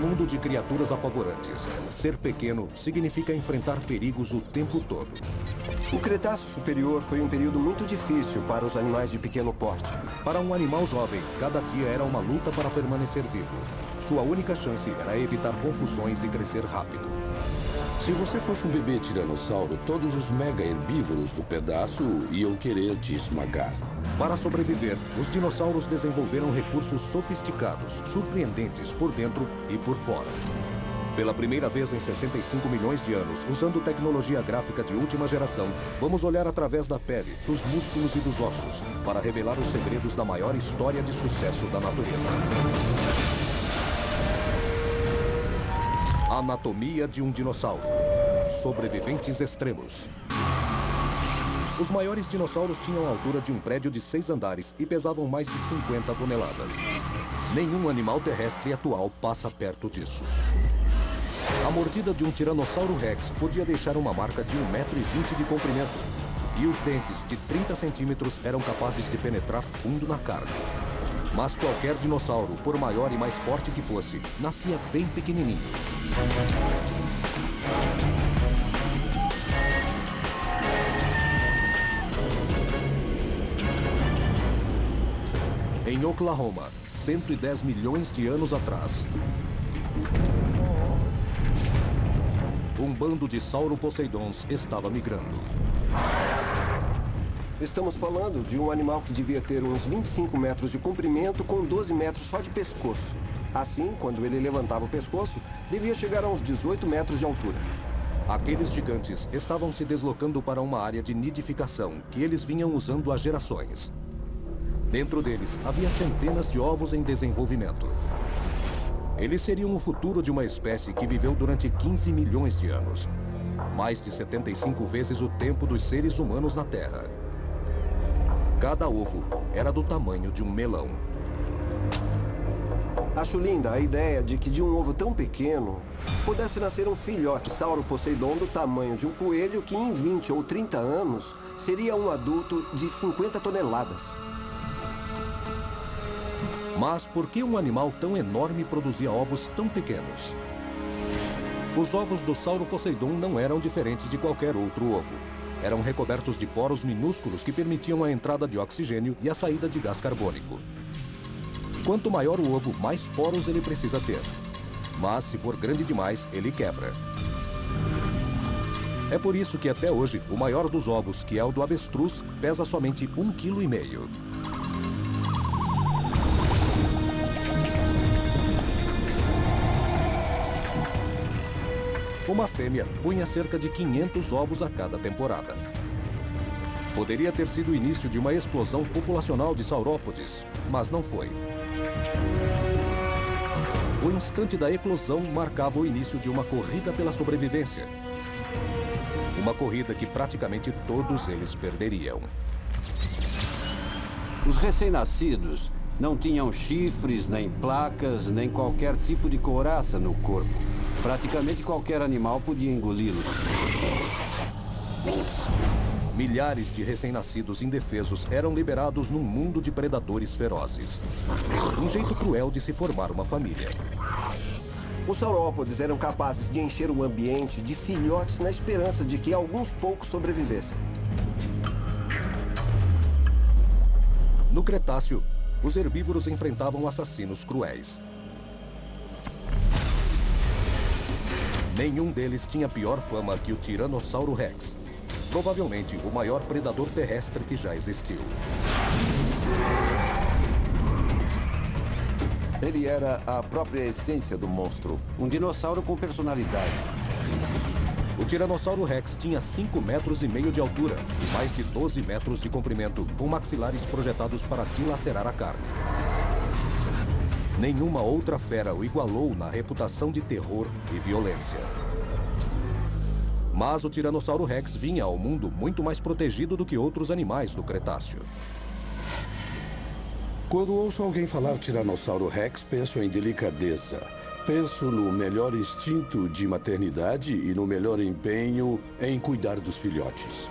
mundo de criaturas apavorantes, ser pequeno significa enfrentar perigos o tempo todo. O Cretáceo Superior foi um período muito difícil para os animais de pequeno porte. Para um animal jovem, cada dia era uma luta para permanecer vivo. Sua única chance era evitar confusões e crescer rápido. Se você fosse um bebê tiranossauro, todos os mega herbívoros do pedaço iam querer te esmagar. Para sobreviver, os dinossauros desenvolveram recursos sofisticados, surpreendentes por dentro e por fora. Pela primeira vez em 65 milhões de anos, usando tecnologia gráfica de última geração, vamos olhar através da pele, dos músculos e dos ossos, para revelar os segredos da maior história de sucesso da natureza. Anatomia de um dinossauro. Sobreviventes extremos. Os maiores dinossauros tinham a altura de um prédio de 6 andares e pesavam mais de 50 toneladas. Nenhum animal terrestre atual passa perto disso. A mordida de um Tiranossauro Rex podia deixar uma marca de 1,20 m de comprimento. E os dentes de 30 centímetros eram capazes de penetrar fundo na carne. Mas qualquer dinossauro, por maior e mais forte que fosse, nascia bem pequenininho. Em Oklahoma, 110 milhões de anos atrás, um bando de sauroposeidons estava migrando. Estamos falando de um animal que devia ter uns 25 metros de comprimento com 12 metros só de pescoço. Assim, quando ele levantava o pescoço, devia chegar a uns 18 metros de altura. Aqueles gigantes estavam se deslocando para uma área de nidificação que eles vinham usando há gerações. Dentro deles, havia centenas de ovos em desenvolvimento. Eles seriam o futuro de uma espécie que viveu durante 15 milhões de anos. Mais de 75 vezes o tempo dos seres humanos na Terra. Cada ovo era do tamanho de um melão. Acho linda a ideia de que de um ovo tão pequeno pudesse nascer um filhote sauroposeidon do tamanho de um coelho que em 20 ou 30 anos seria um adulto de 50 toneladas. Mas por que um animal tão enorme produzia ovos tão pequenos? Os ovos do Sauroposeidon não eram diferentes de qualquer outro ovo. Eram recobertos de poros minúsculos que permitiam a entrada de oxigênio e a saída de gás carbônico. Quanto maior o ovo, mais poros ele precisa ter. Mas se for grande demais, ele quebra. É por isso que até hoje, o maior dos ovos, que é o do avestruz, pesa somente 1,5 kg. Uma fêmea punha cerca de 500 ovos a cada temporada. Poderia ter sido o início de uma explosão populacional de saurópodes, mas não foi. O instante da eclosão marcava o início de uma corrida pela sobrevivência. Uma corrida que praticamente todos eles perderiam. Os recém-nascidos não tinham chifres, nem placas, nem qualquer tipo de couraça no corpo. Praticamente qualquer animal podia engoli-los. Milhares de recém-nascidos indefesos eram liberados num mundo de predadores ferozes. Um jeito cruel de se formar uma família. Os saurópodes eram capazes de encher o ambiente de filhotes na esperança de que alguns poucos sobrevivessem. No Cretáceo, os herbívoros enfrentavam assassinos cruéis. Nenhum deles tinha pior fama que o Tiranossauro Rex. Provavelmente o maior predador terrestre que já existiu. Ele era a própria essência do monstro. Um dinossauro com personalidade. O Tiranossauro Rex tinha 5,5 metros de altura e mais de 12 metros de comprimento, com maxilares projetados para dilacerar a carne. Nenhuma outra fera o igualou na reputação de terror e violência. Mas o Tiranossauro Rex vinha ao mundo muito mais protegido do que outros animais do Cretáceo. Quando ouço alguém falar Tiranossauro Rex, penso em delicadeza. Penso no melhor instinto de maternidade e no melhor empenho em cuidar dos filhotes.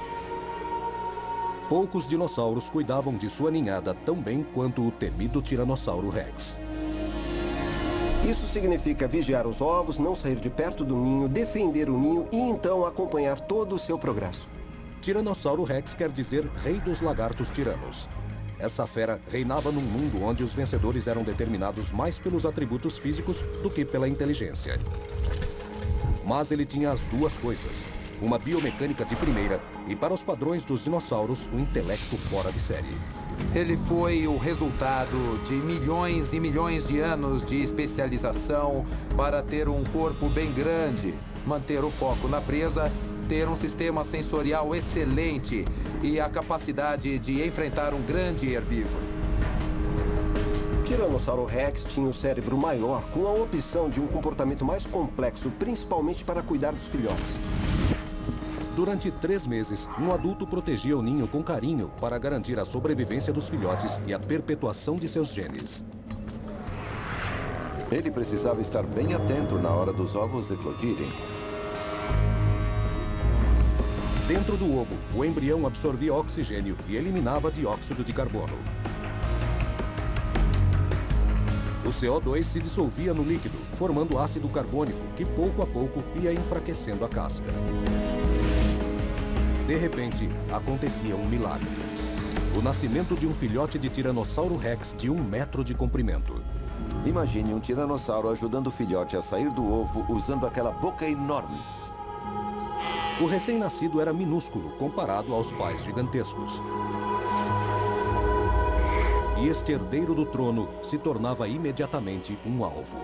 Poucos dinossauros cuidavam de sua ninhada tão bem quanto o temido Tiranossauro Rex. Isso significa vigiar os ovos, não sair de perto do ninho, defender o ninho e então acompanhar todo o seu progresso. Tiranossauro Rex quer dizer Rei dos Lagartos Tiranos. Essa fera reinava num mundo onde os vencedores eram determinados mais pelos atributos físicos do que pela inteligência. Mas ele tinha as duas coisas: uma biomecânica de primeira e, para os padrões dos dinossauros, um intelecto fora de série. Ele foi o resultado de milhões e milhões de anos de especialização para ter um corpo bem grande, manter o foco na presa, ter um sistema sensorial excelente e a capacidade de enfrentar um grande herbívoro. Tiranossauro Rex tinha o cérebro maior, com a opção de um comportamento mais complexo, principalmente para cuidar dos filhotes. Durante 3 meses, um adulto protegia o ninho com carinho para garantir a sobrevivência dos filhotes e a perpetuação de seus genes. Ele precisava estar bem atento na hora dos ovos eclodirem. Dentro do ovo, o embrião absorvia oxigênio e eliminava dióxido de carbono. O CO2 se dissolvia no líquido, formando ácido carbônico, que pouco a pouco ia enfraquecendo a casca. De repente, acontecia um milagre. O nascimento de um filhote de Tiranossauro Rex de 1 metro de comprimento. Imagine um tiranossauro ajudando o filhote a sair do ovo usando aquela boca enorme. O recém-nascido era minúsculo comparado aos pais gigantescos. E este herdeiro do trono se tornava imediatamente um alvo.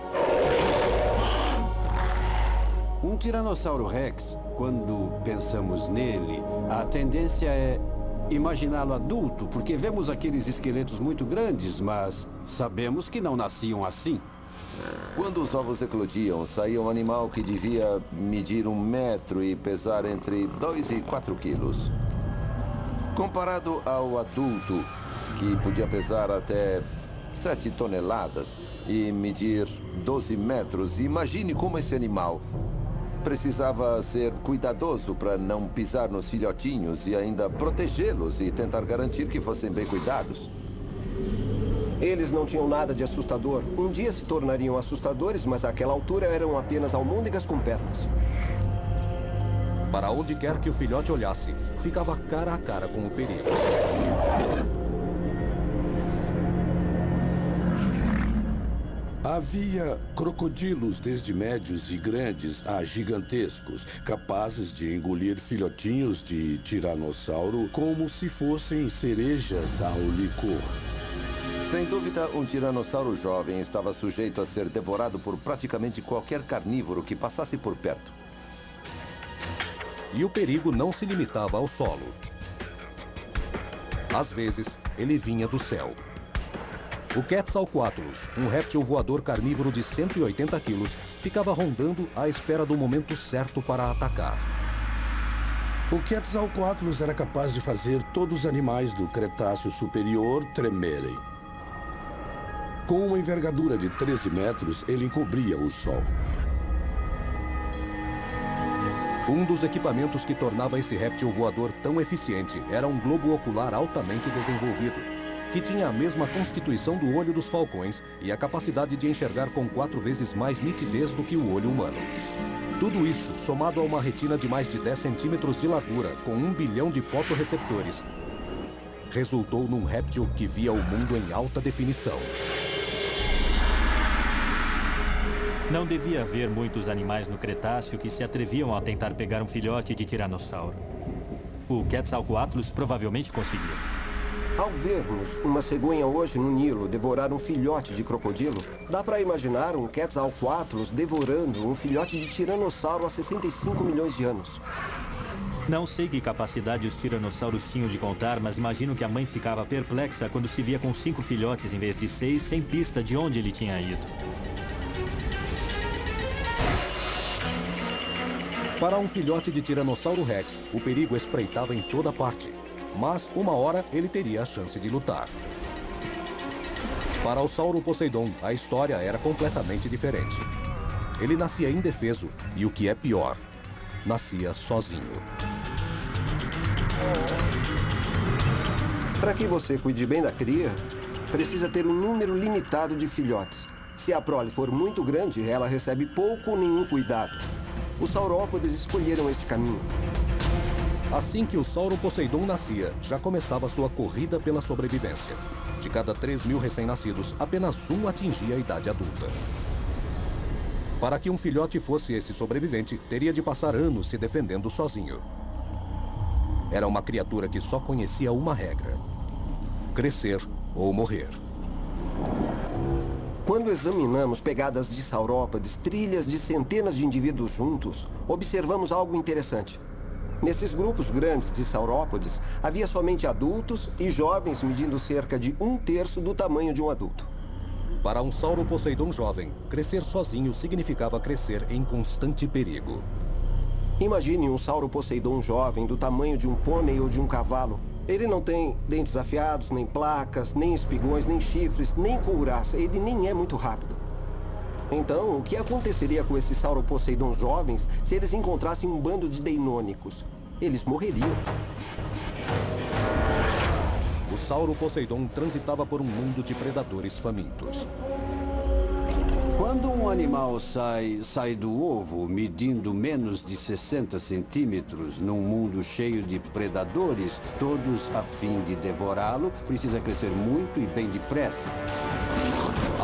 Um Tiranossauro Rex, quando pensamos nele, a tendência é imaginá-lo adulto, porque vemos aqueles esqueletos muito grandes, mas sabemos que não nasciam assim. Quando os ovos eclodiam, saía um animal que devia medir 1 metro e pesar entre 2 e 4 quilos. Comparado ao adulto, que podia pesar até 7 toneladas e medir 12 metros, imagine como esse animal precisava ser cuidadoso para não pisar nos filhotinhos e ainda protegê-los e tentar garantir que fossem bem cuidados. Eles não tinham nada de assustador. Um dia se tornariam assustadores, mas àquela altura eram apenas almôndegas com pernas. Para onde quer que o filhote olhasse, ficava cara a cara com o perigo. Havia crocodilos desde médios e grandes a gigantescos, capazes de engolir filhotinhos de tiranossauro como se fossem cerejas ao licor. Sem dúvida, um tiranossauro jovem estava sujeito a ser devorado por praticamente qualquer carnívoro que passasse por perto. E o perigo não se limitava ao solo. Às vezes, ele vinha do céu. O Quetzalcoatlus, um réptil voador carnívoro de 180 quilos, ficava rondando à espera do momento certo para atacar. O Quetzalcoatlus era capaz de fazer todos os animais do Cretáceo Superior tremerem. Com uma envergadura de 13 metros, ele encobria o Sol. Um dos equipamentos que tornava esse réptil voador tão eficiente era um globo ocular altamente desenvolvido, que tinha a mesma constituição do olho dos falcões e a capacidade de enxergar com 4 vezes mais nitidez do que o olho humano. Tudo isso, somado a uma retina de mais de 10 centímetros de largura, com 1 bilhão de fotorreceptores, resultou num réptil que via o mundo em alta definição. Não devia haver muitos animais no Cretáceo que se atreviam a tentar pegar um filhote de tiranossauro. O Quetzalcoatlus provavelmente conseguia. Ao vermos uma cegonha hoje no Nilo devorar um filhote de crocodilo, dá para imaginar um Quetzalcoatlus devorando um filhote de tiranossauro há 65 milhões de anos. Não sei que capacidade os tiranossauros tinham de contar, mas imagino que a mãe ficava perplexa quando se via com 5 filhotes em vez de 6, sem pista de onde ele tinha ido. Para um filhote de Tiranossauro Rex, o perigo espreitava em toda parte. Mas, uma hora, ele teria a chance de lutar. Para o Sauro Poseidon, a história era completamente diferente. Ele nascia indefeso e, o que é pior, nascia sozinho. Para que você cuide bem da cria, precisa ter um número limitado de filhotes. Se a prole for muito grande, ela recebe pouco ou nenhum cuidado. Os saurópodes escolheram este caminho. Assim que o Sauro Poseidon nascia, já começava sua corrida pela sobrevivência. De cada 3.000 recém-nascidos, apenas um atingia a idade adulta. Para que um filhote fosse esse sobrevivente, teria de passar anos se defendendo sozinho. Era uma criatura que só conhecia uma regra: crescer ou morrer. Quando examinamos pegadas de saurópodes, trilhas de centenas de indivíduos juntos, observamos algo interessante. Nesses grupos grandes de saurópodes, havia somente adultos e jovens medindo cerca de 1/3 do tamanho de um adulto. Para um Sauro Poseidon jovem, crescer sozinho significava crescer em constante perigo. Imagine um Sauro Poseidon jovem do tamanho de um pônei ou de um cavalo. Ele não tem dentes afiados, nem placas, nem espigões, nem chifres, nem couraça. Ele nem é muito rápido. Então, o que aconteceria com esses Sauro Poseidon jovens se eles encontrassem um bando de deinônicos? Eles morreriam. O Sauro Poseidon transitava por um mundo de predadores famintos. Quando um animal sai do ovo medindo menos de 60 centímetros num mundo cheio de predadores, todos a fim de devorá-lo, precisa crescer muito e bem depressa.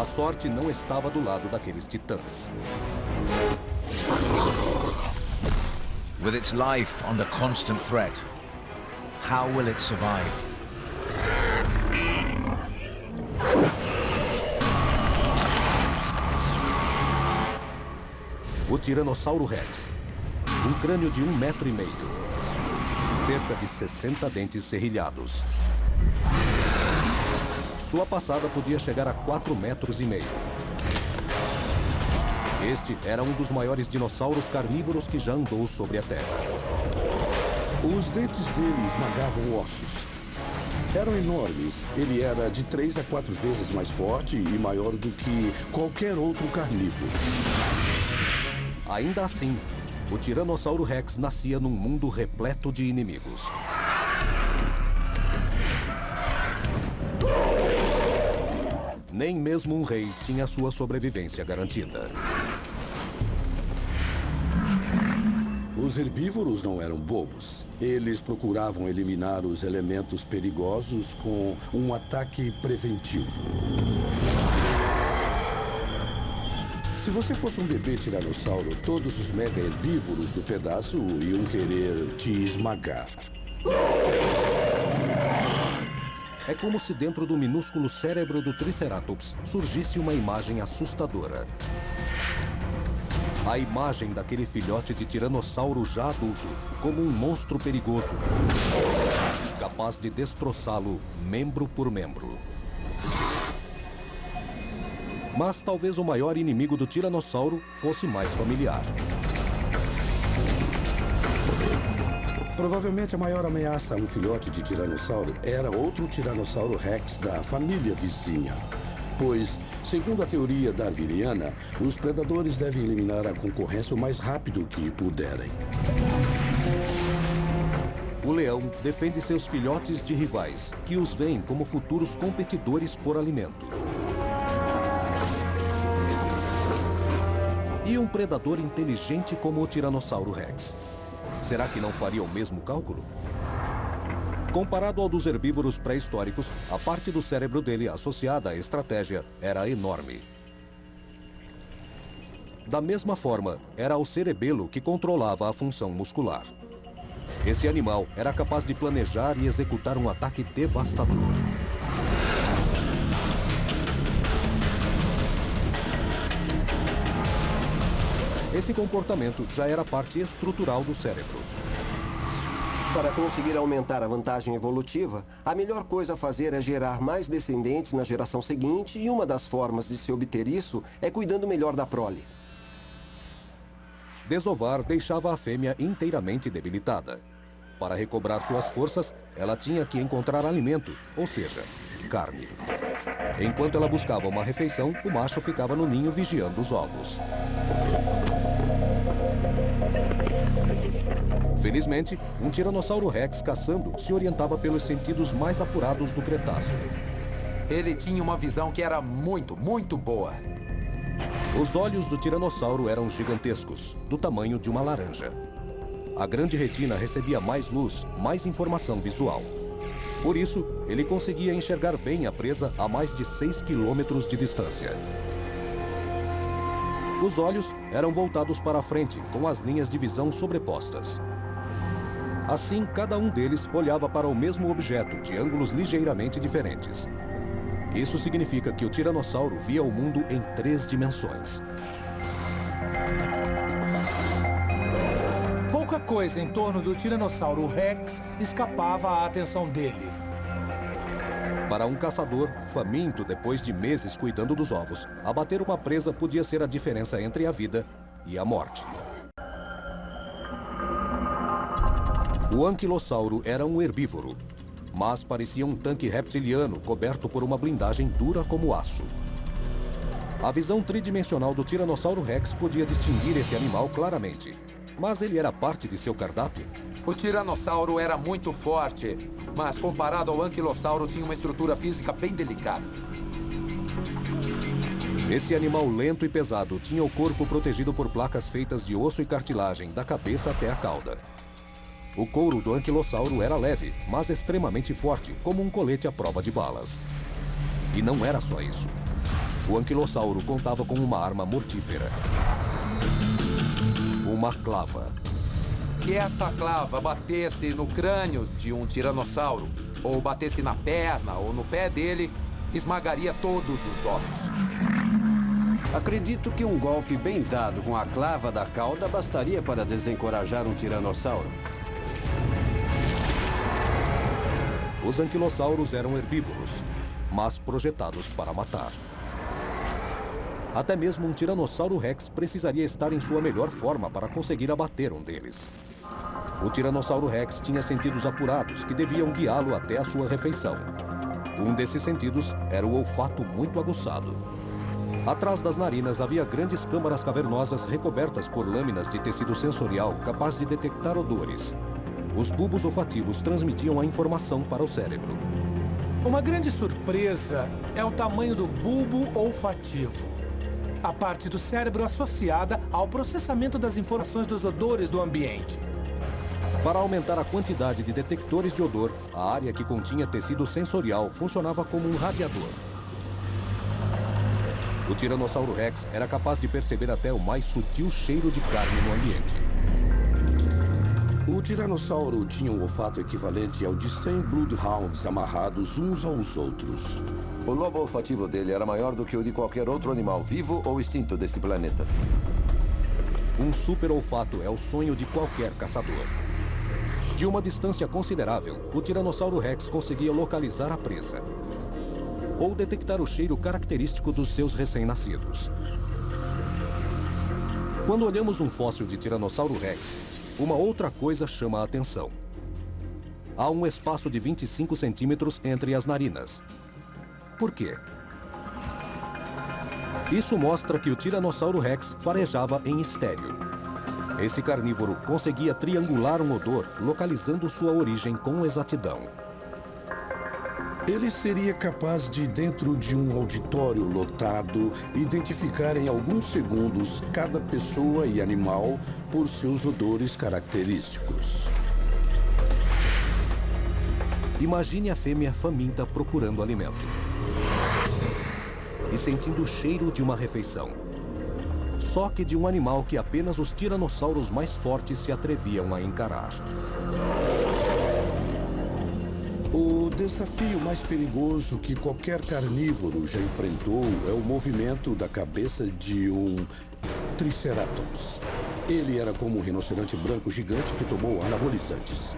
A sorte não estava do lado daqueles titãs. With its life under constant threat, how will it survive? O Tiranossauro Rex. Um crânio de 1,5 metro. Cerca de 60 dentes serrilhados. Sua passada podia chegar a 4,5 metros. Este era um dos maiores dinossauros carnívoros que já andou sobre a Terra. Os dentes dele esmagavam ossos. Eram enormes. Ele era de 3 a 4 vezes mais forte e maior do que qualquer outro carnívoro. Ainda assim, o Tiranossauro Rex nascia num mundo repleto de inimigos. Nem mesmo um rei tinha sua sobrevivência garantida. Os herbívoros não eram bobos. Eles procuravam eliminar os elementos perigosos com um ataque preventivo. Se você fosse um bebê tiranossauro, todos os mega herbívoros do pedaço iam querer te esmagar. É como se dentro do minúsculo cérebro do Triceratops surgisse uma imagem assustadora. A imagem daquele filhote de tiranossauro já adulto, como um monstro perigoso, capaz de destroçá-lo membro por membro. Mas talvez o maior inimigo do tiranossauro fosse mais familiar. Provavelmente a maior ameaça a um filhote de tiranossauro era outro Tiranossauro Rex da família vizinha. Pois, segundo a teoria darwiniana, os predadores devem eliminar a concorrência o mais rápido que puderem. O leão defende seus filhotes de rivais, que os veem como futuros competidores por alimento. E um predador inteligente como o Tiranossauro Rex. Será que não faria o mesmo cálculo? Comparado ao dos herbívoros pré-históricos, a parte do cérebro dele associada à estratégia era enorme. Da mesma forma, era o cerebelo que controlava a função muscular. Esse animal era capaz de planejar e executar um ataque devastador. Esse comportamento já era parte estrutural do cérebro. Para conseguir aumentar a vantagem evolutiva, a melhor coisa a fazer é gerar mais descendentes na geração seguinte, e uma das formas de se obter isso é cuidando melhor da prole. Desovar deixava a fêmea inteiramente debilitada. Para recobrar suas forças, ela tinha que encontrar alimento, ou seja, carne. Enquanto ela buscava uma refeição, o macho ficava no ninho vigiando os ovos. Felizmente, um Tiranossauro Rex caçando se orientava pelos sentidos mais apurados do Cretáceo. Ele tinha uma visão que era muito, muito boa. Os olhos do tiranossauro eram gigantescos, do tamanho de uma laranja. A grande retina recebia mais luz, mais informação visual. Por isso, ele conseguia enxergar bem a presa a mais de 6 quilômetros de distância. Os olhos eram voltados para a frente, com as linhas de visão sobrepostas. Assim, cada um deles olhava para o mesmo objeto, de ângulos ligeiramente diferentes. Isso significa que o tiranossauro via o mundo em 3 dimensões. Pouca coisa em torno do Tiranossauro Rex escapava à atenção dele. Para um caçador, faminto depois de meses cuidando dos ovos, abater uma presa podia ser a diferença entre a vida e a morte. O anquilossauro era um herbívoro, mas parecia um tanque reptiliano coberto por uma blindagem dura como aço. A visão tridimensional do Tiranossauro Rex podia distinguir esse animal claramente, mas ele era parte de seu cardápio. O tiranossauro era muito forte, mas comparado ao anquilossauro tinha uma estrutura física bem delicada. Esse animal lento e pesado tinha o corpo protegido por placas feitas de osso e cartilagem, da cabeça até a cauda. O couro do anquilossauro era leve, mas extremamente forte, como um colete à prova de balas. E não era só isso. O anquilossauro contava com uma arma mortífera. Uma clava. Se essa clava batesse no crânio de um tiranossauro, ou batesse na perna ou no pé dele, esmagaria todos os ossos. Acredito que um golpe bem dado com a clava da cauda bastaria para desencorajar um tiranossauro. Os anquilossauros eram herbívoros, mas projetados para matar. Até mesmo um Tiranossauro Rex precisaria estar em sua melhor forma para conseguir abater um deles. O Tiranossauro Rex tinha sentidos apurados que deviam guiá-lo até a sua refeição. Um desses sentidos era o olfato muito aguçado. Atrás das narinas havia grandes câmaras cavernosas recobertas por lâminas de tecido sensorial capaz de detectar odores. Os bulbos olfativos transmitiam a informação para o cérebro. Uma grande surpresa é o tamanho do bulbo olfativo. A parte do cérebro associada ao processamento das informações dos odores do ambiente. Para aumentar a quantidade de detectores de odor, a área que continha tecido sensorial funcionava como um radiador. O Tiranossauro Rex era capaz de perceber até o mais sutil cheiro de carne no ambiente. O tiranossauro tinha um olfato equivalente ao de 100 bloodhounds amarrados uns aos outros. O lobo olfativo dele era maior do que o de qualquer outro animal vivo ou extinto desse planeta. Um super olfato é o sonho de qualquer caçador. De uma distância considerável, o Tiranossauro Rex conseguia localizar a presa ou detectar o cheiro característico dos seus recém-nascidos. Quando olhamos um fóssil de Tiranossauro Rex, uma outra coisa chama a atenção. Há um espaço de 25 centímetros entre as narinas. Por quê? Isso mostra que o Tiranossauro Rex farejava em estéreo. Esse carnívoro conseguia triangular um odor, localizando sua origem com exatidão. Ele seria capaz de, dentro de um auditório lotado, identificar em alguns segundos cada pessoa e animal por seus odores característicos. Imagine a fêmea faminta procurando alimento e sentindo o cheiro de uma refeição. Só que de um animal que apenas os tiranossauros mais fortes se atreviam a encarar. O desafio mais perigoso que qualquer carnívoro já enfrentou é o movimento da cabeça de um Triceratops. Ele era como um rinoceronte branco gigante que tomou anabolizantes.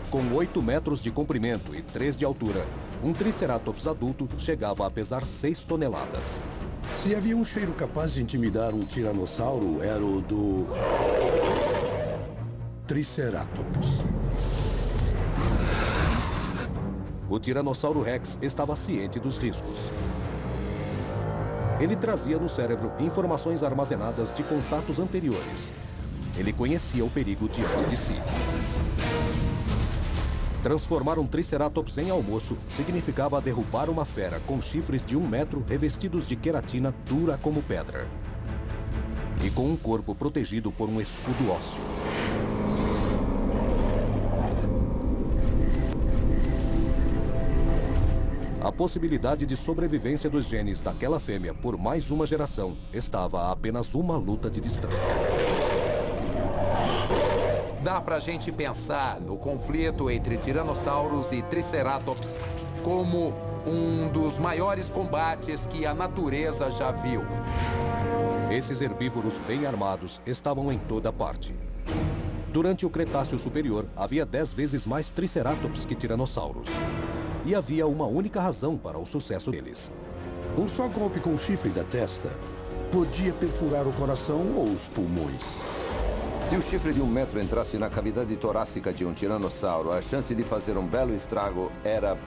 Com 8 metros de comprimento e 3 de altura, um Triceratops adulto chegava a pesar 6 toneladas. Se havia um cheiro capaz de intimidar um tiranossauro, era o do Triceratops. O Tiranossauro Rex estava ciente dos riscos. Ele trazia no cérebro informações armazenadas de contatos anteriores. Ele conhecia o perigo diante de si. Transformar um Triceratops em almoço significava derrubar uma fera com chifres de 1 metro revestidos de queratina dura como pedra. E com um corpo protegido por um escudo ósseo. A possibilidade de sobrevivência dos genes daquela fêmea por mais uma geração estava a apenas uma luta de distância. Dá pra gente pensar no conflito entre tiranossauros e triceratops como um dos maiores combates que a natureza já viu. Esses herbívoros bem armados estavam em toda parte. Durante o Cretáceo Superior, havia 10 vezes mais triceratops que tiranossauros. E havia uma única razão para o sucesso deles. Um só golpe com o chifre da testa podia perfurar o coração ou os pulmões. Se o chifre de 1 metro entrasse na cavidade torácica de um tiranossauro, a chance de fazer um belo estrago era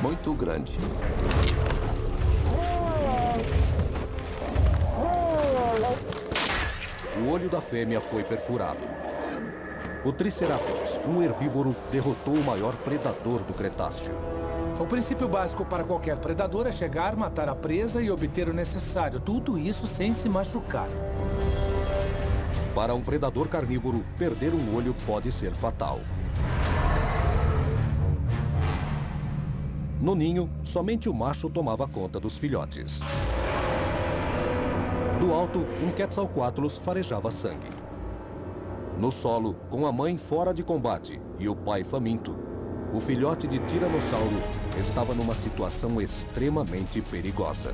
muito grande. O olho da fêmea foi perfurado. O Triceratops, um herbívoro, derrotou o maior predador do Cretáceo. O princípio básico para qualquer predador é chegar, matar a presa e obter o necessário. Tudo isso sem se machucar. Para um predador carnívoro, perder um olho pode ser fatal. No ninho, somente o macho tomava conta dos filhotes. Do alto, um Quetzalcoatlus farejava sangue. No solo, com a mãe fora de combate e o pai faminto, o filhote de tiranossauro estava numa situação extremamente perigosa.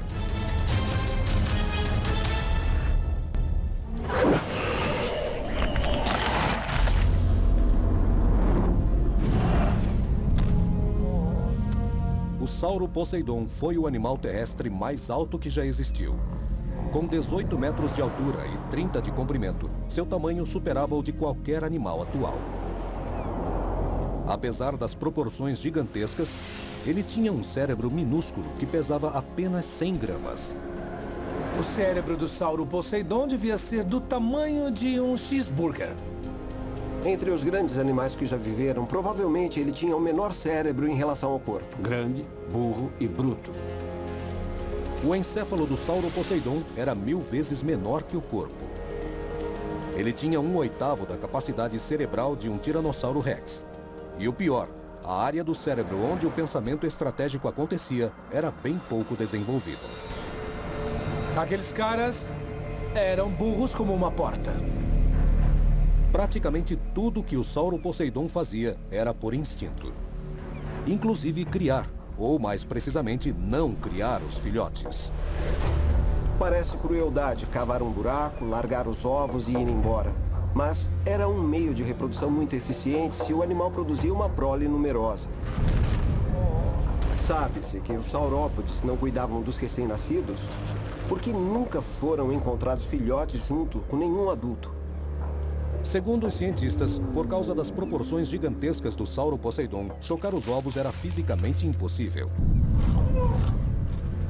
O Sauro Poseidon foi o animal terrestre mais alto que já existiu. Com 18 metros de altura e 30 de comprimento, seu tamanho superava o de qualquer animal atual. Apesar das proporções gigantescas, ele tinha um cérebro minúsculo que pesava apenas 100 gramas. O cérebro do Sauro Poseidon devia ser do tamanho de um cheeseburger. Entre os grandes animais que já viveram, provavelmente ele tinha o menor cérebro em relação ao corpo. Grande, burro e bruto. O encéfalo do Sauro Poseidon era 1000 vezes menor que o corpo. Ele tinha 1/8 da capacidade cerebral de um Tiranossauro Rex. E o pior, a área do cérebro onde o pensamento estratégico acontecia era bem pouco desenvolvida. Aqueles caras eram burros como uma porta. Praticamente tudo que o Sauro Poseidon fazia era por instinto. Inclusive criar, ou mais precisamente, não criar os filhotes. Parece crueldade cavar um buraco, largar os ovos e ir embora. Mas era um meio de reprodução muito eficiente se o animal produzia uma prole numerosa. Sabe-se que os saurópodes não cuidavam dos recém-nascidos porque nunca foram encontrados filhotes junto com nenhum adulto. Segundo os cientistas, por causa das proporções gigantescas do Sauro Poseidon, chocar os ovos era fisicamente impossível.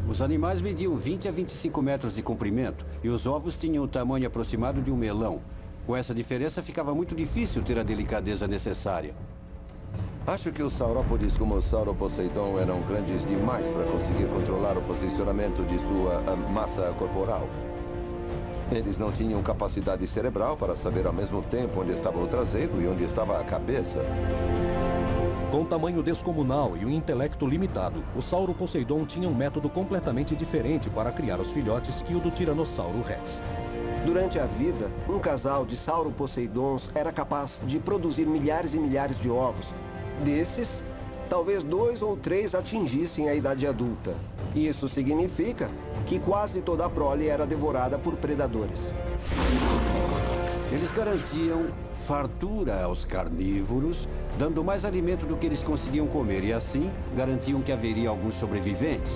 Os animais mediam 20 a 25 metros de comprimento e os ovos tinham o tamanho aproximado de um melão. Com essa diferença, ficava muito difícil ter a delicadeza necessária. Acho que os saurópodes como o Sauro Poseidon eram grandes demais para conseguir controlar o posicionamento de sua massa corporal. Eles não tinham capacidade cerebral para saber ao mesmo tempo onde estava o traseiro e onde estava a cabeça. Com tamanho descomunal e um intelecto limitado, o Sauro Poseidon tinha um método completamente diferente para criar os filhotes que o do Tiranossauro Rex. Durante a vida, um casal de Sauro Poseidons era capaz de produzir milhares e milhares de ovos. Desses, talvez 2 ou 3 atingissem a idade adulta. Isso significa que quase toda a prole era devorada por predadores. Eles garantiam fartura aos carnívoros, dando mais alimento do que eles conseguiam comer, e assim garantiam que haveria alguns sobreviventes.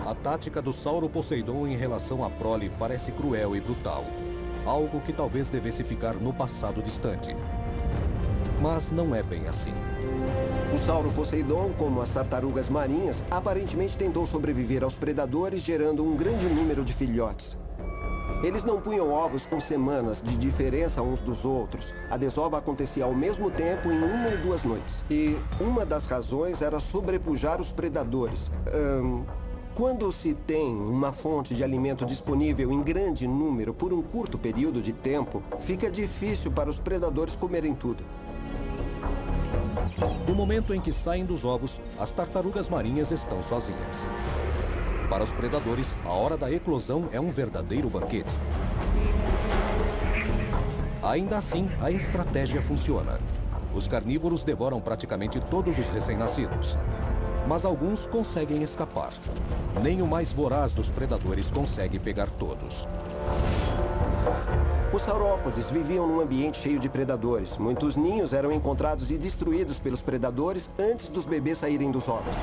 A tática do Sauro Poseidon em relação à prole parece cruel e brutal. Algo que talvez devesse ficar no passado distante. Mas não é bem assim. O Sauro Poseidon, como as tartarugas marinhas, aparentemente tentou sobreviver aos predadores, gerando um grande número de filhotes. Eles não punham ovos com semanas de diferença uns dos outros. A desova acontecia ao mesmo tempo em 1 ou 2 noites. E uma das razões era sobrepujar os predadores. Quando se tem uma fonte de alimento disponível em grande número por um curto período de tempo, fica difícil para os predadores comerem tudo. No momento em que saem dos ovos, as tartarugas marinhas estão sozinhas. Para os predadores, a hora da eclosão é um verdadeiro banquete. Ainda assim, a estratégia funciona. Os carnívoros devoram praticamente todos os recém-nascidos. Mas alguns conseguem escapar. Nem o mais voraz dos predadores consegue pegar todos. Os saurópodes viviam num ambiente cheio de predadores. Muitos ninhos eram encontrados e destruídos pelos predadores antes dos bebês saírem dos ovos.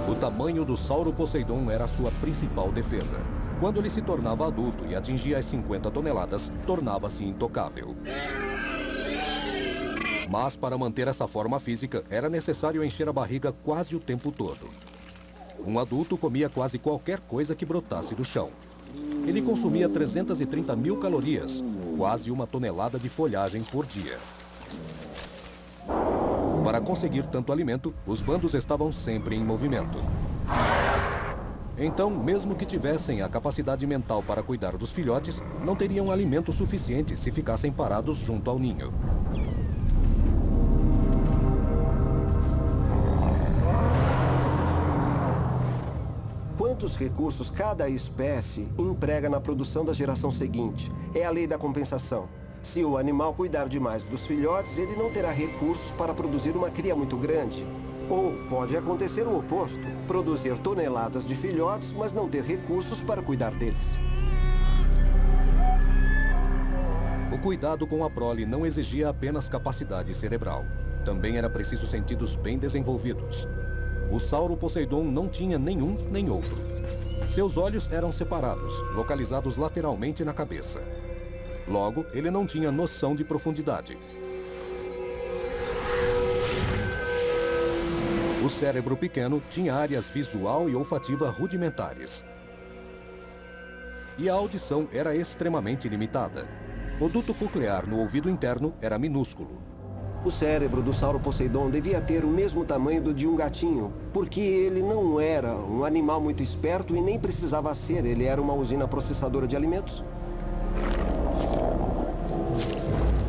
O tamanho do Sauro Poseidon era sua principal defesa. Quando ele se tornava adulto e atingia as 50 toneladas, tornava-se intocável. Mas para manter essa forma física, era necessário encher a barriga quase o tempo todo. Um adulto comia quase qualquer coisa que brotasse do chão. Ele consumia 330 mil calorias, quase 1 tonelada de folhagem por dia. Para conseguir tanto alimento, os bandos estavam sempre em movimento. Então, mesmo que tivessem a capacidade mental para cuidar dos filhotes, não teriam alimento suficiente se ficassem parados junto ao ninho. Quantos recursos cada espécie emprega na produção da geração seguinte? É a lei da compensação. Se o animal cuidar demais dos filhotes, ele não terá recursos para produzir uma cria muito grande. Ou pode acontecer o oposto, produzir toneladas de filhotes, mas não ter recursos para cuidar deles. O cuidado com a prole não exigia apenas capacidade cerebral. Também era preciso sentidos bem desenvolvidos. O Sauro Poseidon não tinha nenhum nem outro. Seus olhos eram separados, localizados lateralmente na cabeça. Logo, ele não tinha noção de profundidade. O cérebro pequeno tinha áreas visual e olfativa rudimentares. E a audição era extremamente limitada. O duto coclear no ouvido interno era minúsculo. O cérebro do Sauro Poseidon devia ter o mesmo tamanho do de um gatinho, porque ele não era um animal muito esperto e nem precisava ser. Ele era uma usina processadora de alimentos.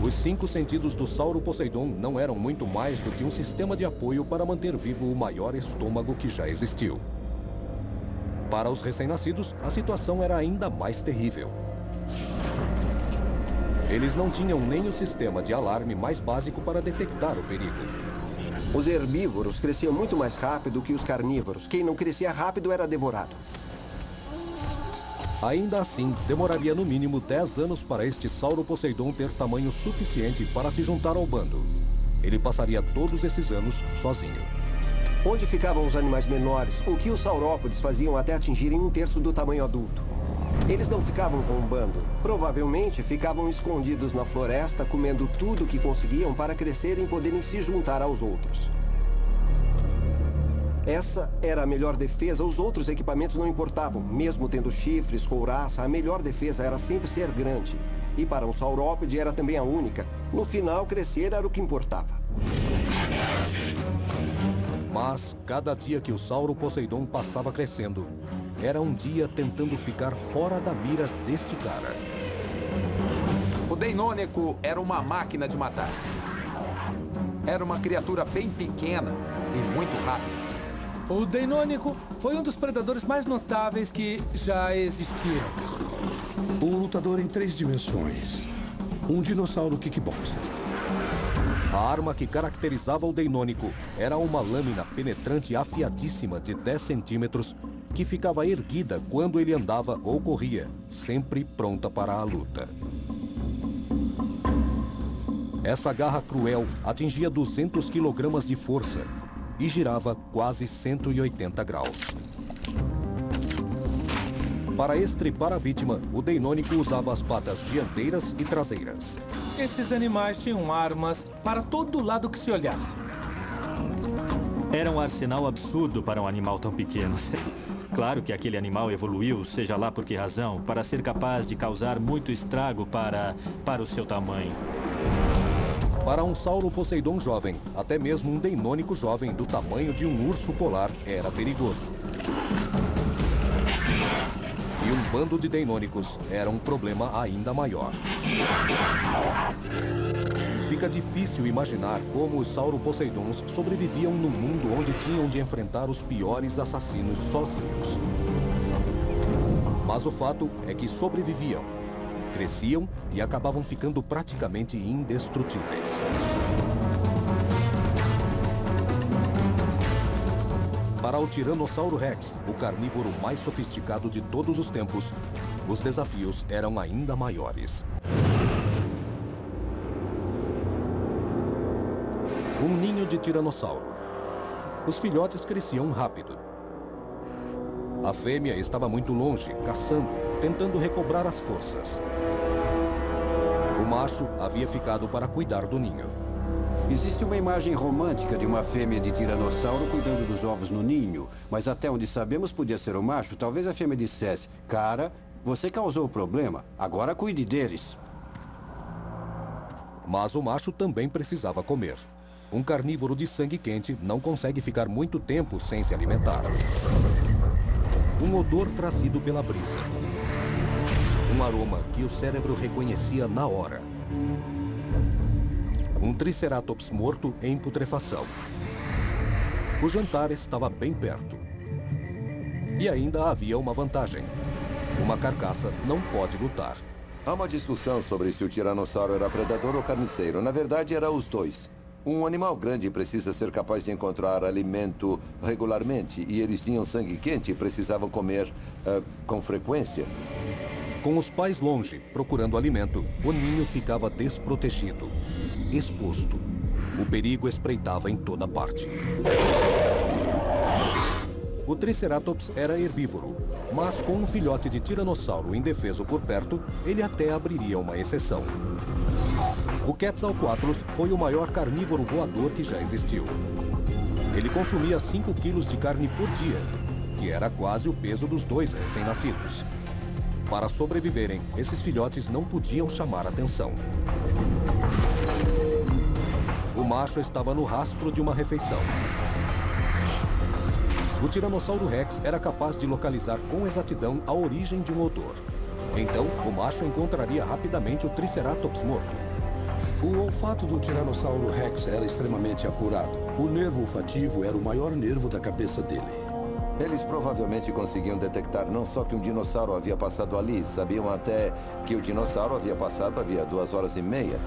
Os 5 sentidos do Sauro Poseidon não eram muito mais do que um sistema de apoio para manter vivo o maior estômago que já existiu. Para os recém-nascidos, a situação era ainda mais terrível. Eles não tinham nem o sistema de alarme mais básico para detectar o perigo. Os herbívoros cresciam muito mais rápido que os carnívoros. Quem não crescia rápido era devorado. Ainda assim, demoraria no mínimo 10 anos para este Sauro Poseidon ter tamanho suficiente para se juntar ao bando. Ele passaria todos esses anos sozinho. Onde ficavam os animais menores? O que os saurópodes faziam até atingirem 1/3 do tamanho adulto? Eles não ficavam com um bando. Provavelmente ficavam escondidos na floresta, comendo tudo o que conseguiam para crescerem e poderem se juntar aos outros. Essa era a melhor defesa. Os outros equipamentos não importavam. Mesmo tendo chifres, couraça, a melhor defesa era sempre ser grande. E para um saurópode era também a única. No final, crescer era o que importava. Mas, cada dia que o Sauro Poseidon passava crescendo, era um dia tentando ficar fora da mira deste cara. O Deinônico era uma máquina de matar. Era uma criatura bem pequena e muito rápida. O Deinônico foi um dos predadores mais notáveis que já existiram. Um lutador em 3 dimensões. Um dinossauro kickboxer. A arma que caracterizava o Deinônico era uma lâmina penetrante afiadíssima de 10 centímetros que ficava erguida quando ele andava ou corria, sempre pronta para a luta. Essa garra cruel atingia 200 quilogramas de força e girava quase 180 graus. Para estripar a vítima, o Deinônico usava as patas dianteiras e traseiras. Esses animais tinham armas para todo lado que se olhasse. Era um arsenal absurdo para um animal tão pequeno. Claro que aquele animal evoluiu, seja lá por que razão, para ser capaz de causar muito estrago para o seu tamanho. Para um Sauroposeidon jovem, até mesmo um Deinônico jovem do tamanho de um urso polar era perigoso. E um bando de Deinônicos era um problema ainda maior. Fica difícil imaginar como os Sauroposeidons sobreviviam num mundo onde tinham de enfrentar os piores assassinos sozinhos. Mas o fato é que sobreviviam, cresciam e acabavam ficando praticamente indestrutíveis. Para o Tiranossauro Rex, o carnívoro mais sofisticado de todos os tempos, os desafios eram ainda maiores. Um ninho de tiranossauro. Os filhotes cresciam rápido. A fêmea estava muito longe, caçando, tentando recobrar as forças. O macho havia ficado para cuidar do ninho. Existe uma imagem romântica de uma fêmea de tiranossauro cuidando dos ovos no ninho. Mas até onde sabemos podia ser o macho. Talvez a fêmea dissesse: cara, você causou o problema, agora cuide deles. Mas o macho também precisava comer. Um carnívoro de sangue quente não consegue ficar muito tempo sem se alimentar. Um odor trazido pela brisa. Um aroma que o cérebro reconhecia na hora. Um Triceratops morto em putrefação. O jantar estava bem perto. E ainda havia uma vantagem. Uma carcaça não pode lutar. Há uma discussão sobre se o tiranossauro era predador ou carniceiro. Na verdade, era os dois. Um animal grande precisa ser capaz de encontrar alimento regularmente, e eles tinham sangue quente e precisavam comer com frequência. Com os pais longe, procurando alimento, o ninho ficava desprotegido, exposto. O perigo espreitava em toda parte. O Triceratops era herbívoro, mas com um filhote de tiranossauro indefeso por perto, ele até abriria uma exceção. O Quetzalcoatlus foi o maior carnívoro voador que já existiu. Ele consumia 5 quilos de carne por dia, que era quase o peso dos 2 recém-nascidos. Para sobreviverem, esses filhotes não podiam chamar atenção. O macho estava no rastro de uma refeição. O Tiranossauro Rex era capaz de localizar com exatidão a origem de um odor. Então, o macho encontraria rapidamente o Triceratops morto. O olfato do Tiranossauro Rex era extremamente apurado. O nervo olfativo era o maior nervo da cabeça dele. Eles provavelmente conseguiam detectar não só que um dinossauro havia passado ali, sabiam até que o dinossauro havia passado havia 2h30.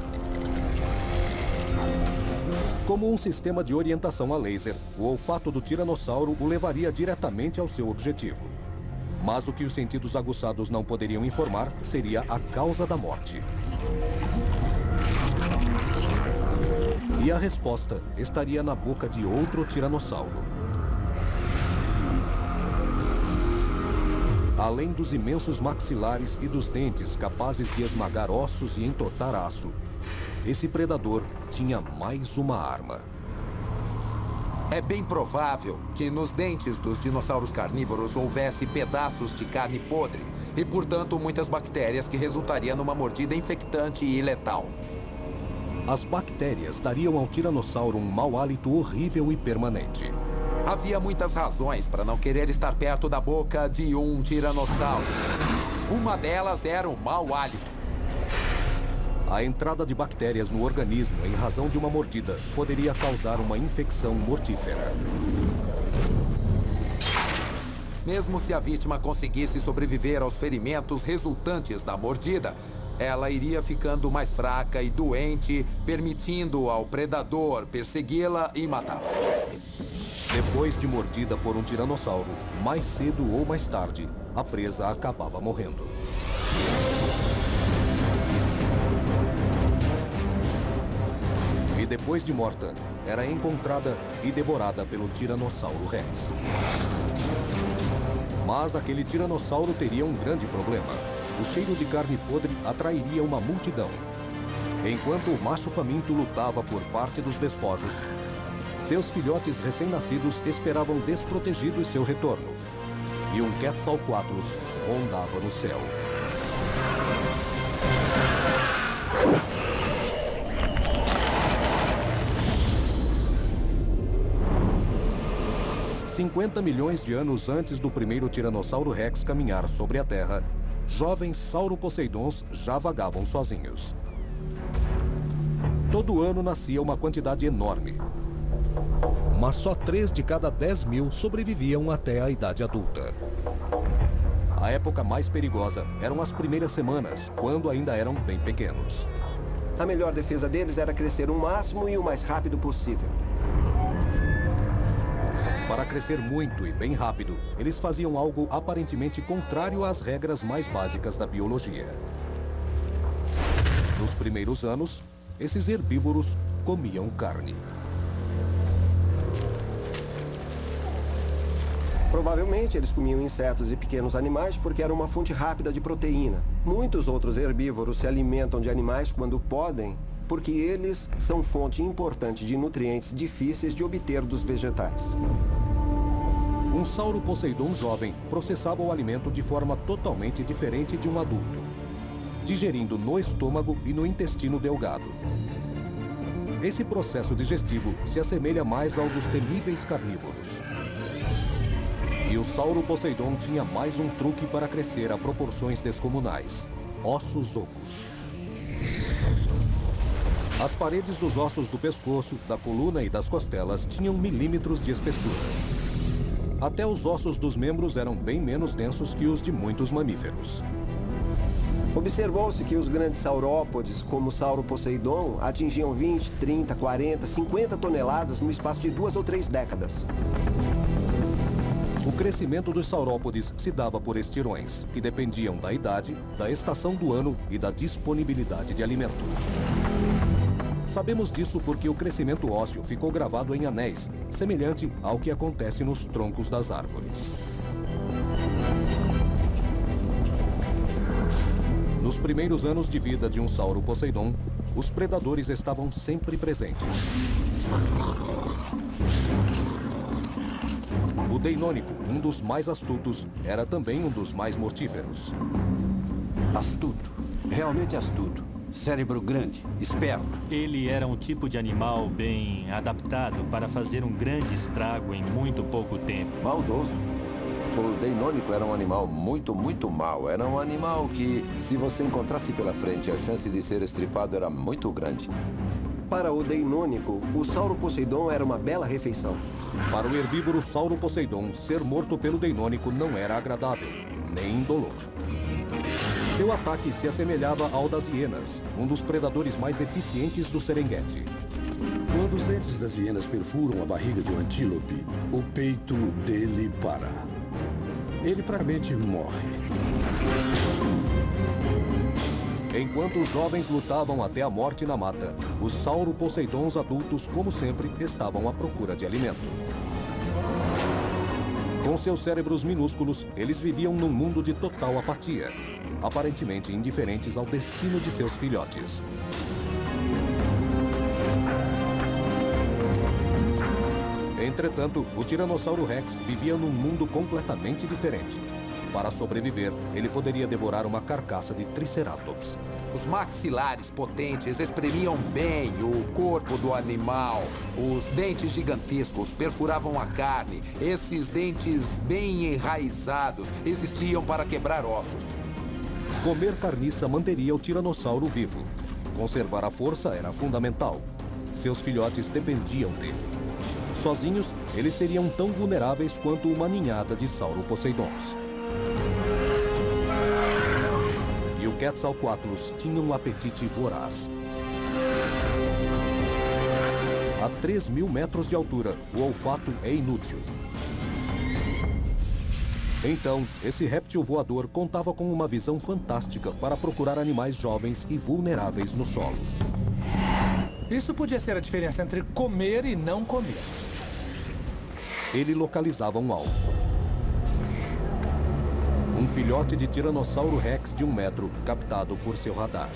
Como um sistema de orientação a laser, o olfato do tiranossauro o levaria diretamente ao seu objetivo. Mas o que os sentidos aguçados não poderiam informar seria a causa da morte. E a resposta estaria na boca de outro tiranossauro. Além dos imensos maxilares e dos dentes capazes de esmagar ossos e entortar aço, esse predador tinha mais uma arma. É bem provável que nos dentes dos dinossauros carnívoros houvesse pedaços de carne podre e, portanto, muitas bactérias que resultariam numa mordida infectante e letal. As bactérias dariam ao tiranossauro um mau hálito horrível e permanente. Havia muitas razões para não querer estar perto da boca de um tiranossauro. Uma delas era o mau hálito. A entrada de bactérias no organismo em razão de uma mordida poderia causar uma infecção mortífera. Mesmo se a vítima conseguisse sobreviver aos ferimentos resultantes da mordida, ela iria ficando mais fraca e doente, permitindo ao predador persegui-la e matá-la. Depois de mordida por um tiranossauro, mais cedo ou mais tarde, a presa acabava morrendo. E depois de morta, era encontrada e devorada pelo Tiranossauro Rex. Mas aquele tiranossauro teria um grande problema. O cheiro de carne podre atrairia uma multidão. Enquanto o macho faminto lutava por parte dos despojos, seus filhotes recém-nascidos esperavam desprotegidos seu retorno. e um Quetzalcoatlus rondava no céu. $50 milhões de anos antes do primeiro Tiranossauro Rex caminhar sobre a Terra, jovens sauroposeidons já vagavam sozinhos. Todo ano nascia uma quantidade enorme. Mas só 3 de cada 10 mil sobreviviam até a idade adulta. A época mais perigosa eram as primeiras semanas, quando ainda eram bem pequenos. A melhor defesa deles era crescer o máximo e o mais rápido possível. Para crescer muito e bem rápido, eles faziam algo aparentemente contrário às regras mais básicas da biologia. Nos primeiros anos, esses herbívoros comiam carne. Provavelmente eles comiam insetos e pequenos animais porque era uma fonte rápida de proteína. Muitos outros herbívoros se alimentam de animais quando podem, porque eles são fonte importante de nutrientes difíceis de obter dos vegetais. Um sauroposeidon jovem processava o alimento de forma totalmente diferente de um adulto, digerindo no estômago e no intestino delgado. Esse processo digestivo se assemelha mais ao dos temíveis carnívoros. E o sauroposeidon tinha mais um truque para crescer a proporções descomunais: ossos ocos. As paredes dos ossos do pescoço, da coluna e das costelas tinham milímetros de espessura. Até os ossos dos membros eram bem menos densos que os de muitos mamíferos. Observou-se que os grandes saurópodes, como o sauroposeidon, atingiam 20, 30, 40, 50 toneladas no espaço de 2 ou 3 décadas. O crescimento dos saurópodes se dava por estirões, que dependiam da idade, da estação do ano e da disponibilidade de alimento. Sabemos disso porque o crescimento ósseo ficou gravado em anéis, semelhante ao que acontece nos troncos das árvores. Nos primeiros anos de vida de um sauroposeidon, os predadores estavam sempre presentes. O deinônico, um dos mais astutos, era também um dos mais mortíferos. Astuto. Realmente astuto. Cérebro grande, esperto. Ele era um tipo de animal bem adaptado para fazer um grande estrago em muito pouco tempo. Maldoso. O deinônico era um animal muito mau. Era um animal que, se você encontrasse pela frente, a chance de ser estripado era muito grande. Para o deinônico, o sauroposeidon era uma bela refeição. Para o herbívoro sauroposeidon, ser morto pelo deinônico não era agradável, nem indolor. Seu ataque se assemelhava ao das hienas, um dos predadores mais eficientes do Serengeti. Quando os dentes das hienas perfuram a barriga de um antílope, o peito dele para. Ele praticamente morre. Enquanto os jovens lutavam até a morte na mata, os sauroposeidons adultos, como sempre, estavam à procura de alimento. Com seus cérebros minúsculos, eles viviam num mundo de total apatia, aparentemente indiferentes ao destino de seus filhotes. Entretanto, o Tiranossauro Rex vivia num mundo completamente diferente. Para sobreviver, ele poderia devorar uma carcaça de Triceratops. Os maxilares potentes espremiam bem o corpo do animal. Os dentes gigantescos perfuravam a carne. Esses dentes bem enraizados existiam para quebrar ossos. Comer carniça manteria o tiranossauro vivo. Conservar a força era fundamental. Seus filhotes dependiam dele. Sozinhos, eles seriam tão vulneráveis quanto uma ninhada de sauroposeidons. E o Quetzalcoatlus tinha um apetite voraz. A 3.000 metros de altura, o olfato é inútil. Então, esse réptil voador contava com uma visão fantástica para procurar animais jovens e vulneráveis no solo. Isso podia ser a diferença entre comer e não comer. Ele localizava um alvo. Um filhote de Tiranossauro Rex de 1 metro, captado por seu radar.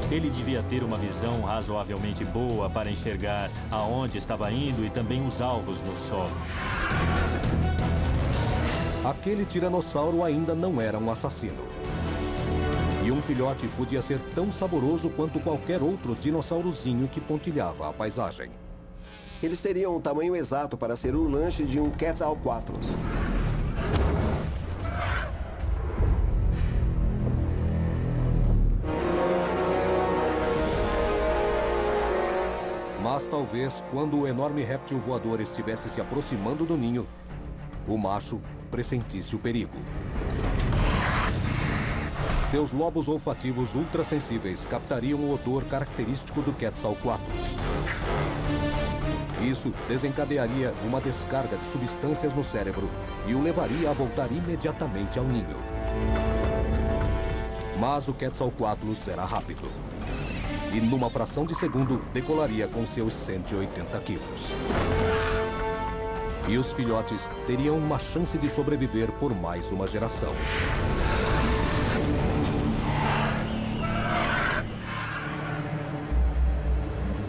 Ele devia ter uma visão razoavelmente boa para enxergar aonde estava indo e também os alvos no solo. Aquele tiranossauro ainda não era um assassino. E um filhote podia ser tão saboroso quanto qualquer outro dinossaurozinho que pontilhava a paisagem. Eles teriam o tamanho exato para ser o lanche de um Quetzalcoatlus. Mas talvez, quando o enorme réptil voador estivesse se aproximando do ninho, o macho pressentisse o perigo. Seus lobos olfativos ultrassensíveis captariam o odor característico do Quetzalcoatlus. Isso desencadearia uma descarga de substâncias no cérebro e o levaria a voltar imediatamente ao ninho. Mas o Quetzalcoatlus era rápido. E numa fração de segundo, decolaria com seus 180 quilos. E os filhotes teriam uma chance de sobreviver por mais uma geração.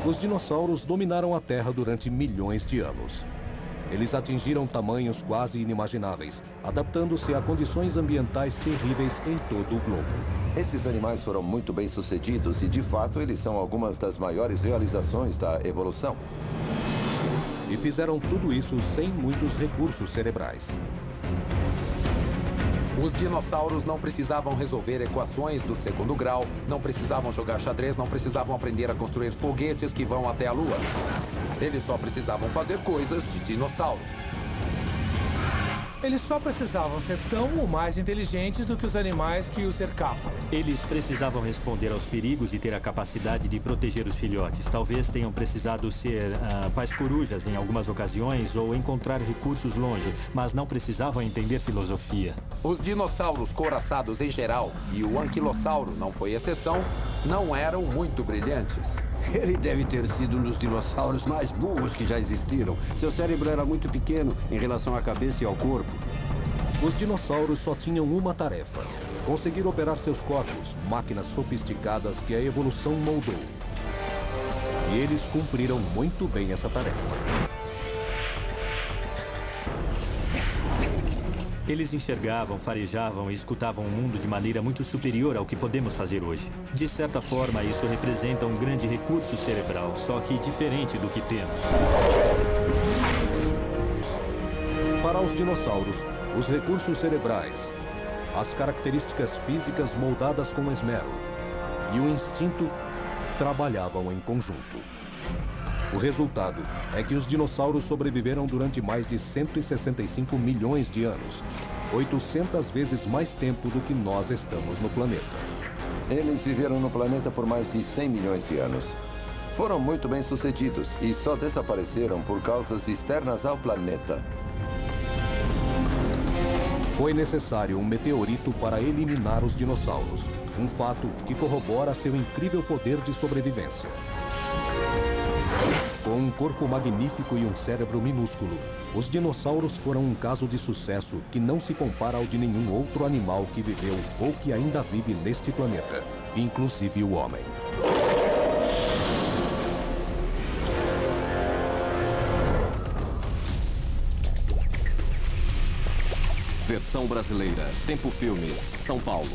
Os dinossauros dominaram a Terra durante milhões de anos. Eles atingiram tamanhos quase inimagináveis, adaptando-se a condições ambientais terríveis em todo o globo. Esses animais foram muito bem sucedidos e, de fato, eles são algumas das maiores realizações da evolução. E fizeram tudo isso sem muitos recursos cerebrais. Os dinossauros não precisavam resolver equações do segundo grau, não precisavam jogar xadrez, não precisavam aprender a construir foguetes que vão até a Lua. Eles só precisavam fazer coisas de dinossauro. Eles só precisavam ser tão ou mais inteligentes do que os animais que os cercavam. Eles precisavam responder aos perigos e ter a capacidade de proteger os filhotes. Talvez tenham precisado ser pais corujas em algumas ocasiões ou encontrar recursos longe, mas não precisavam entender filosofia. Os dinossauros couraçados em geral, e o anquilossauro não foi exceção, não eram muito brilhantes. Ele deve ter sido um dos dinossauros mais burros que já existiram. Seu cérebro era muito pequeno em relação à cabeça e ao corpo. Os dinossauros só tinham uma tarefa: conseguir operar seus corpos, máquinas sofisticadas que a evolução moldou. E eles cumpriram muito bem essa tarefa. Eles enxergavam, farejavam e escutavam o mundo de maneira muito superior ao que podemos fazer hoje. De certa forma, isso representa um grande recurso cerebral, só que diferente do que temos. Para os dinossauros, os recursos cerebrais, as características físicas moldadas com esmero e o instinto trabalhavam em conjunto. O resultado é que os dinossauros sobreviveram durante mais de 165 milhões de anos, 800 vezes mais tempo do que nós estamos no planeta. Eles viveram no planeta por mais de 100 milhões de anos. Foram muito bem sucedidos e só desapareceram por causas externas ao planeta. Foi necessário um meteorito para eliminar os dinossauros, um fato que corrobora seu incrível poder de sobrevivência. Com um corpo magnífico e um cérebro minúsculo, os dinossauros foram um caso de sucesso que não se compara ao de nenhum outro animal que viveu ou que ainda vive neste planeta, inclusive o homem. Versão brasileira. Tempo Filmes, São Paulo.